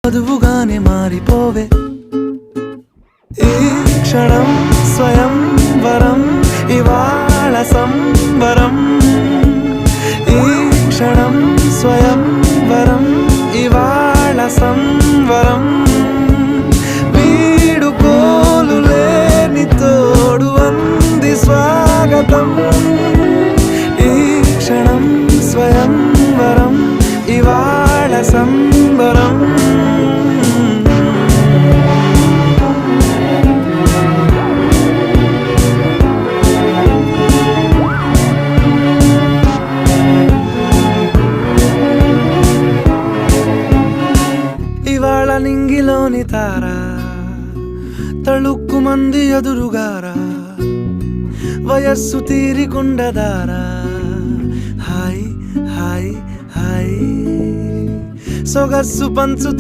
వధువుగానే మారిపోవే ఈ క్షణం స్వయం వరం ఇవాళ సంబరం ఈ క్షణం స్వయం వరం ఇవాళ సంవరం వీడుకోలు లేని తోడు అంది స్వాగతం ఈ క్షణం స్వయం వరం ఇవాళ సంబరం ఇవాళ నింగిలోని తారా తళుక్కు మంది ఎదురుగారా వయస్సు తీరికుండదారా హాయ్ హాయ్ హాయ్ సొగస్సు పంచుతున్న